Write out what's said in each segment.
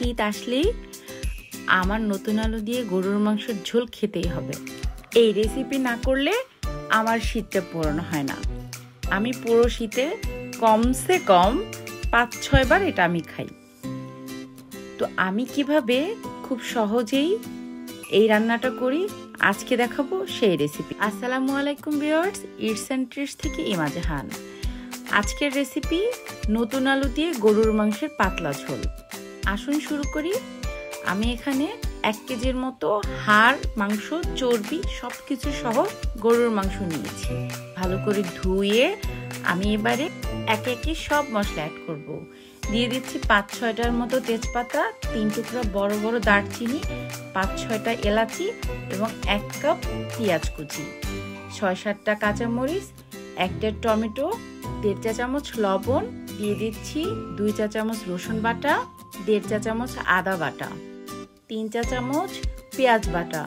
শীত আসলেই আমার নতুন আলু দিয়ে গরুর মাংসের ঝোল খেতেই হবে। এই রেসিপি না করলে আমার শীতটা পূরণ হয় না। আমি পুরো শীতে কমসে কম ৫-৬ বার এটা আমি খাই। তো আমি কিভাবে খুব সহজেই এই রান্নাটা করি আজকে দেখাবো সেই রেসিপি। আসসালামু আলাইকুম ভিউয়ার্স, ইটস এন্ড ট্রিটস থেকে ইমা জাহান। আজকের রেসিপি নতুন আলু দিয়ে গরুর মাংসের পাতলা ঝোল। আসুন শুরু করি। আমি এখানে 1 কেজির মতো হাড়, মাংস, চর্বি সবকিছু সহ গরুর মাংস নিয়েছি। ভালো করে ধুয়ে আমি এবারে একে একে সব মশলা অ্যাড করব। দিয়ে দিচ্ছি 5-6টার মতো তেজপাতা, 3 টুকরা বড় বড় দারচিনি, 5-6টা এলাচি এবং 1 কাপ পেঁয়াজ কুচি, 6-7টা কাঁচামরিচ, 1টা টমেটো, 1.5 চা চামচ লবণ, দিয়ে দিচ্ছি 2 চা চামচ রসুন বাটা, 1.5 চা চামচ আদা বাটা, 3 চা চামচ পেঁয়াজ বাটা,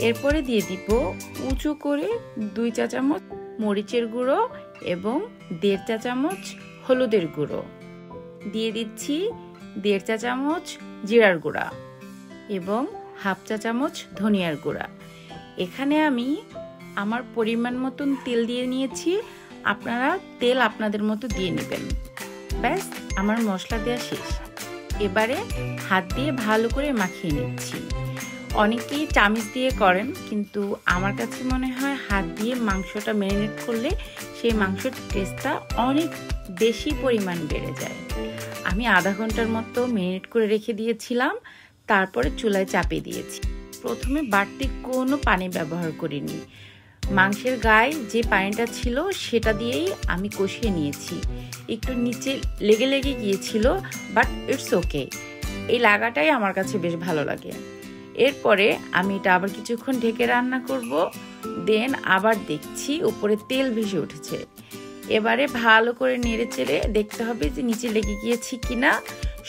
এরপরে দিয়ে দিব উঁচু করে 2 চা চামচ মরিচের গুঁড়ো এবং 1.5 চা চামচ হলুদের গুঁড়ো, দিয়ে দিচ্ছি 1.5 চা চামচ জিরার গুঁড়া এবং 1/2 চা চামচ ধনিয়ার গুঁড়া। এখানে আমি আমার পরিমাণ মতন তেল দিয়ে নিয়েছি, আপনারা তেল আপনাদের মতো দিয়ে নেবেন। ব্যাস, আমার মশলা দেওয়া শেষ। এবারে হাত দিয়ে ভালো করে মাখিয়ে নিচ্ছি। অনেকেই চামচ দিয়ে করেন, কিন্তু আমার কাছে মনে হয় হাত দিয়ে মাংসটা ম্যারিনেট করলে সেই মাংসের টেস্টটা অনেক বেশি পরিমাণ বেড়ে যায়। আমি আধা ঘন্টার মতো ম্যারিনেট করে রেখে দিয়েছিলাম, তারপরে চুলায় চাপিয়ে দিয়েছি। প্রথমে বাড়তি কোনো পানি ব্যবহার করিনি। মাংসের গায়ে যে পানিটা ছিল সেটা দিয়েই আমি কষিয়ে নিয়েছি। একটু নিচে লেগে লেগে গিয়েছিল, বাট ইটস ওকে, এই লাগাটাই আমার কাছে বেশ ভালো লাগে। এরপরে আমি এটা আবার কিছুক্ষণ ঢেকে রান্না করব। দেন আবার দেখছি উপরে তেল ভেসে উঠেছে। এবারে ভালো করে নেড়ে চেড়ে দেখতে হবে যে নিচে লেগে গিয়েছে কিনা।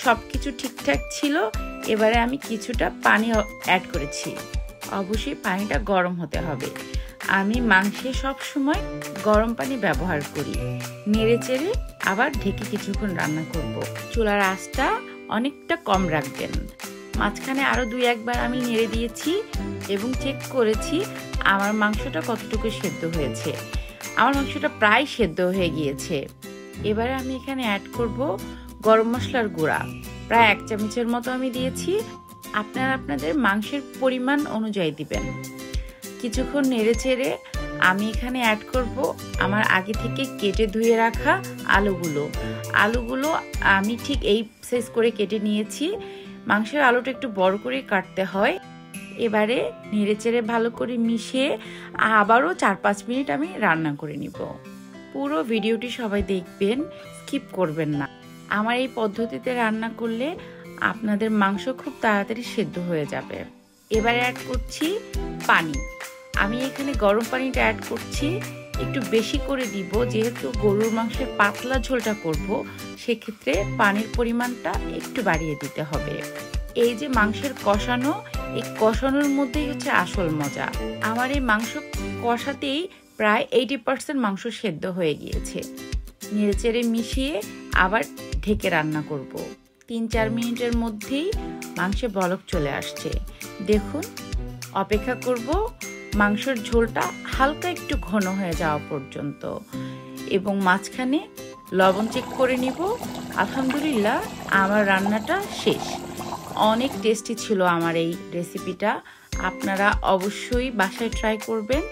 সবকিছু ঠিকঠাক ছিল। এবারে আমি কিছুটা পানি অ্যাড করেছি। অবশ্যই পানিটা গরম হতে হবে। আমি মাংসে সবসময় গরম পানি ব্যবহার করি। নেড়ে চেড়ে আবার ঢেকে কিছুক্ষণ রান্না করব। চুলার আঁচটা অনেকটা কম রাখবেন। মাঝখানে আরো 2-1 বার আমি নেড়ে দিয়েছি এবং চেক করেছি আমার মাংসটা কতটুকু সেদ্ধ হয়েছে। আমার মাংসটা প্রায় সেদ্ধ হয়ে গিয়েছে। এবারে আমি এখানে অ্যাড করব গরম মশলার গুঁড়া। প্রায় 1 চামচের মতো আমি দিয়েছি। আপনারা আপনাদের মাংসের পরিমাণ অনুযায়ী দিবেন। কিছুক্ষণ নেড়ে চেড়ে আমি এখানে অ্যাড করব আমার আগে থেকে কেটে ধুয়ে রাখা আলুগুলো আমি ঠিক এই সাইজ করে কেটে নিয়েছি। মাংসের আলুটা একটু বড় করে কাটতে হয়। এবারে নেড়ে চেড়ে ভালো করে মিশিয়ে আবারও 4-5 মিনিট আমি রান্না করে নিব। পুরো ভিডিওটি সবাই দেখবেন, স্কিপ করবেন না। আমার এই পদ্ধতিতে রান্না করলে আপনাদের মাংস খুব তাড়াতাড়ি সেদ্ধ হয়ে যাবে। এবারে অ্যাড করছি পানি। আমি এখানে গরম পানিটা অ্যাড করছি, একটু বেশি করে দিব, যেহেতু গরুর মাংসের পাতলা ঝোলটা করব, সেক্ষেত্রে পানির পরিমাণটা একটু বাড়িয়ে দিতে হবে। এই যে মাংসের কষানো, এই কষানোর মধ্যেই হচ্ছে আসল মজা। আমার এই মাংস কষাতেই প্রায় 80% মাংস সেদ্ধ হয়ে গিয়েছে। নেড়েচেড়ে মিশিয়ে আবার ঢেকে রান্না করব। 3-4 মিনিটের মধ্যেই মাংসে বলক চলে আসছে। দেখুন, অপেক্ষা করব মাংসের ঝোলটা হালকা একটু ঘন হয়ে যাওয়া পর্যন্ত এবং মাঝখানে লবণ চেক করে নিব। আলহামদুলিল্লাহ, আমার রান্নাটা শেষ। অনেক টেস্টি ছিল আমার এই রেসিপিটা। আপনারা অবশ্যই বাসায় ট্রাই করবেন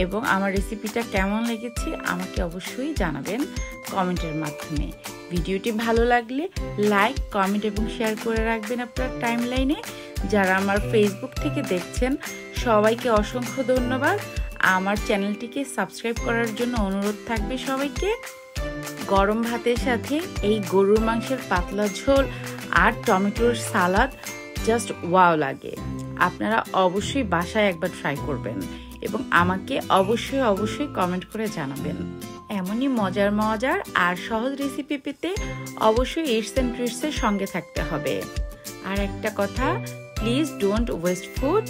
এবং আমার রেসিপিটা কেমন লেগেছে আমাকে অবশ্যই জানাবেন কমেন্টের মাধ্যমে। ভিডিওটি ভালো লাগলে লাইক, কমেন্ট এবং শেয়ার করে রাখবেন আপনার টাইমলাইনে। যারা আমার ফেসবুক থেকে দেখছেন সবাইকে অসংখ্য ধন্যবাদ। আমার চ্যানেলটিকে সাবস্ক্রাইব করার জন্য অনুরোধ থাকবে সবাইকে। গরম ভাতের সাথে এই গরুর মাংসের পাতলা ঝোল আর টমেটোর সালাদ জাস্ট ওয়াও লাগে। আপনারা অবশ্যই বাসায় একবার ট্রাই করবেন এবং আমাকে অবশ্যই কমেন্ট করে জানাবেন। এমনই মজার আর সহজ রেসিপি পেতে অবশ্যই ইটস এন্ড ট্রিটসের সঙ্গে থাকতে হবে। আর একটা কথা, প্লিজ ডোন্ট ওয়েস্ট ফুড।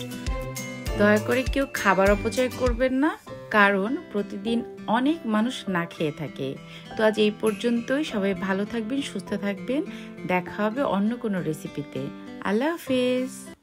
দয়া করে কেউ খাবার অপচয় করবেন না, কারণ প্রতিদিন অনেক মানুষ না খেয়ে থাকে। তো আজ এই পর্যন্তই। সবাই ভালো থাকবেন, সুস্থ থাকবেন। দেখা হবে অন্য কোনো রেসিপিতে। আল্লাহ হাফেজ।